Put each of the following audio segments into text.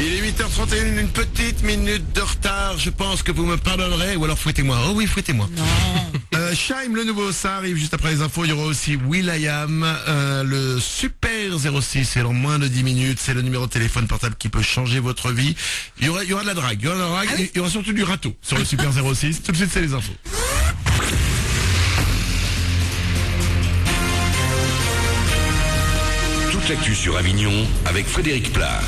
Il est 8h31, une petite minute de retard. Je pense que vous me pardonnerez, ou alors fouettez-moi. Oh oui, fouettez-moi. Non. Shaim, le nouveau, ça arrive juste après les infos. Il y aura aussi will.i.am, le Super 06. C'est dans moins de 10 minutes. C'est le numéro de téléphone portable qui peut changer votre vie. Il y aura de la drague. Il y aura surtout du râteau sur le Super 06. Tout de suite, c'est les infos. Toute l'actu sur Avignon avec Frédéric Plat.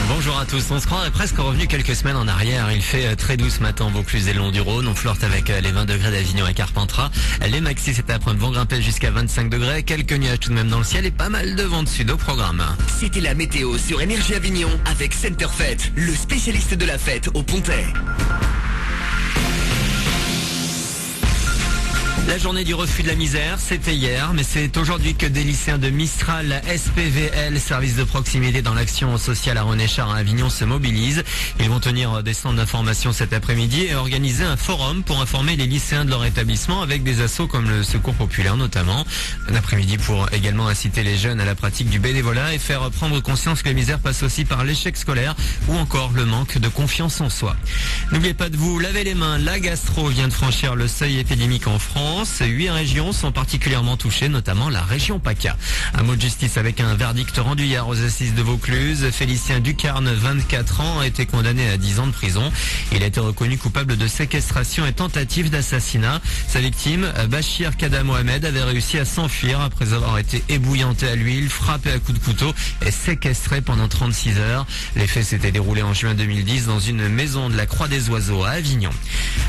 Bonjour à tous, on se croirait presque revenu quelques semaines en arrière. Il fait très doux ce matin en Vaucluse et le long du Rhône. On flirte avec les 20 degrés d'Avignon et Carpentras. Les maxis cet après-midi vont grimper jusqu'à 25 degrés. Quelques nuages tout de même dans le ciel et pas mal de vent de sud au programme. C'était la météo sur Énergie Avignon avec Centerfait, le spécialiste de la fête au Pontet. La journée du refus de la misère, c'était hier, mais c'est aujourd'hui que des lycéens de Mistral SPVL, service de proximité dans l'action sociale à René-Char à Avignon, se mobilisent. Ils vont tenir des centres d'information cet après-midi et organiser un forum pour informer les lycéens de leur établissement avec des assos comme le Secours Populaire notamment. Un après-midi pour également inciter les jeunes à la pratique du bénévolat et faire prendre conscience que la misère passe aussi par l'échec scolaire ou encore le manque de confiance en soi. N'oubliez pas de vous laver les mains, la gastro vient de franchir le seuil épidémique en France. 8 régions sont particulièrement touchées, notamment la région PACA. Un mot de justice avec un verdict rendu hier aux assises de Vaucluse. Félicien Ducarne, 24 ans, a été condamné à 10 ans de prison. Il a été reconnu coupable de séquestration et tentative d'assassinat. Sa victime, Bachir Kada Mohamed, avait réussi à s'enfuir après avoir été ébouillanté à l'huile, frappé à coups de couteau et séquestré pendant 36 heures. Les faits s'étaient déroulés en juin 2010 dans une maison de la Croix des Oiseaux à Avignon.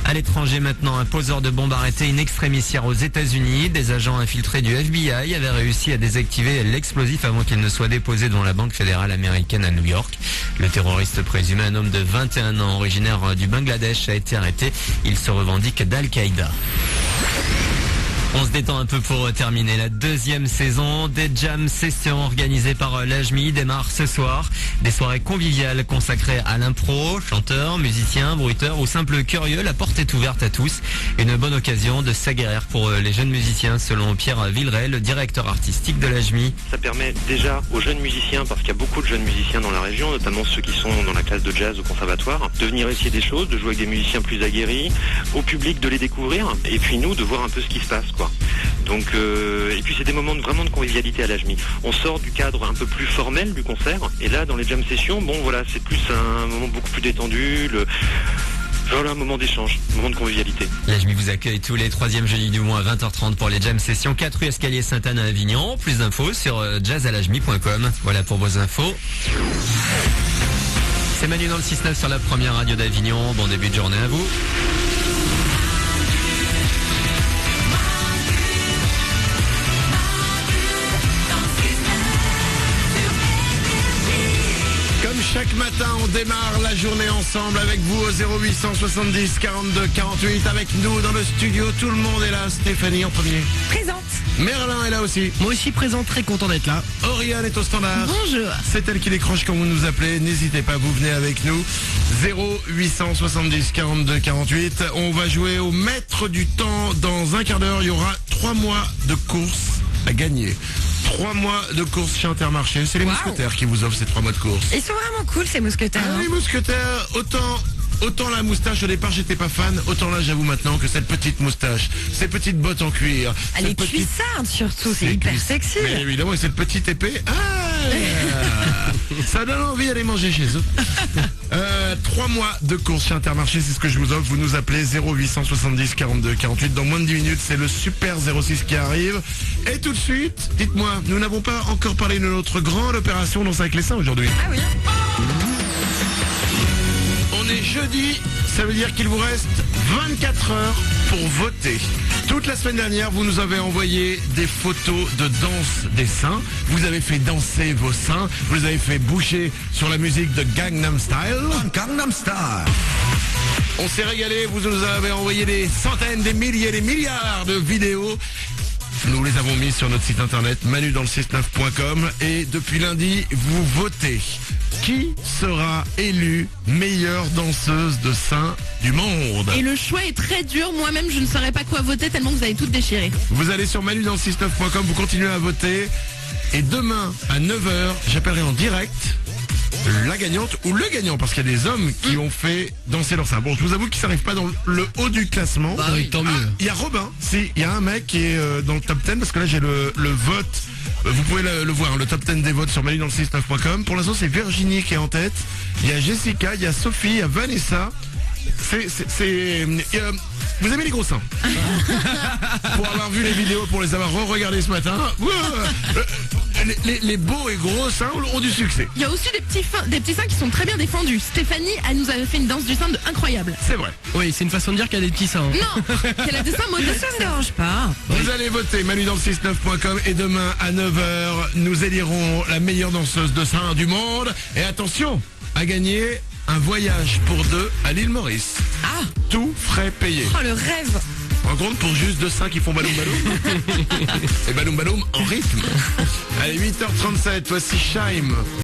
À l'étranger maintenant, un poseur de bombe arrêté in extremis hier aux États-Unis. Des agents infiltrés du FBI avaient réussi à désactiver l'explosif avant qu'il ne soit déposé devant la Banque fédérale américaine à New York. Le terroriste présumé, un homme de 21 ans originaire du Bangladesh, a été arrêté. Il se revendique d'Al-Qaïda. On se détend un peu pour terminer la deuxième saison des jam sessions organisées par l'AJMI démarre ce soir. Des soirées conviviales consacrées à l'impro, chanteurs, musiciens, bruiteurs ou simples curieux. La porte est ouverte à tous. Une bonne occasion de s'aguerrir pour les jeunes musiciens selon Pierre Villeray, le directeur artistique de l'AJMI. Ça permet déjà aux jeunes musiciens, parce qu'il y a beaucoup de jeunes musiciens dans la région, notamment ceux qui sont dans la classe de jazz au conservatoire, de venir essayer des choses, de jouer avec des musiciens plus aguerris, au public de les découvrir, et puis nous de voir un peu ce qui se passe, quoi. Donc, et puis c'est des moments vraiment de convivialité à l'AJMI. On sort du cadre un peu plus formel du concert, et là dans les jam sessions, bon voilà, c'est plus un moment beaucoup plus détendu, voilà, un moment d'échange, un moment de convivialité. L'AJMI vous accueille tous les 3e jeudis du mois à 20h30 pour les jam sessions 4 rue Escalier Sainte-Anne à Avignon. Plus d'infos sur jazzalajmi.com. Voilà pour vos infos. C'est Manu dans le 6-9 sur la première radio d'Avignon. Bon début de journée à vous. Chaque matin, on démarre la journée ensemble avec vous au 0870 42 48. Avec nous dans le studio, tout le monde est là. Stéphanie en premier. Présente. Merlin est là aussi. Moi aussi présent, très content d'être là. Oriane est au standard. Bonjour. C'est elle qui décroche quand vous nous appelez. N'hésitez pas, vous venez avec nous. 0870 42 48. On va jouer au maître du temps dans un quart d'heure. Il y aura 3 mois de course à gagner. 3 mois de course chez Intermarché. C'est les mousquetaires qui vous offrent ces 3 mois de course. Ils sont vraiment cool ces mousquetaires. Ah, les mousquetaires, autant la moustache au départ j'étais pas fan, autant là j'avoue maintenant que cette petite moustache, ces petites bottes en cuir. Elle est cuissarde surtout, c'est hyper sexy. Mais évidemment, et cette petite épée, ça donne envie d'aller manger chez eux. 3 mois de course chez Intermarché, c'est ce que je vous offre. Vous nous appelez 0870 42 48. Dans moins de 10 minutes, c'est le Super 06 qui arrive. Et tout de suite, dites-moi, nous n'avons pas encore parlé de notre grande opération Danse avec les seins aujourd'hui. Ah oui. On est jeudi, ça veut dire qu'il vous reste 24 heures pour voter. Toute la semaine dernière, vous nous avez envoyé des photos de danse des seins. Vous avez fait danser vos seins. Vous les avez fait bouger sur la musique de Gangnam Style. Gangnam Style. On s'est régalé, vous nous avez envoyé des centaines, des milliers, des milliards de vidéos. Nous les avons mis sur notre site internet manudansle69.com et depuis lundi, vous votez. Qui sera élue meilleure danseuse de seins du monde? Et le choix est très dur, moi-même je ne saurais pas quoi voter tellement que vous avez tout déchiré. Vous allez sur manudansle69.com, vous continuez à voter et demain à 9h, j'appellerai en direct la gagnante ou le gagnant, parce qu'il y a des hommes qui ont fait danser leur sein. Bon, je vous avoue qu'ils s'arrivent pas dans le haut du classement. Bah oui, tant mieux. Il y a Robin, si, il y a un mec qui est dans le top 10, parce que là j'ai le vote, vous pouvez le voir, le top 10 des votes sur manudanle69.com. Pour l'instant c'est Virginie qui est en tête, il y a Jessica, il y a Sophie, il y a Vanessa. Vous aimez les gros seins? Pour avoir vu les vidéos, pour les avoir re-regardés ce matin, les beaux et gros seins ont du succès. Il y a aussi des petits seins qui sont très bien défendus. Stéphanie, elle nous avait fait une danse du sein incroyable. C'est vrai. Oui, c'est une façon de dire qu'il y a des petits seins. Non, qu'elle a des seins modestes. Ça me dérange pas. Vous allez voter manudanle69.com et demain à 9h, nous élirons la meilleure danseuse de seins du monde. Et attention, à gagner un voyage pour deux à l'île Maurice. Ah, Tout frais payé. oh le rêve. En compte pour juste deux seins qui font baloum baloum. Et baloum baloum en rythme. Allez, 8h37, voici Shaim.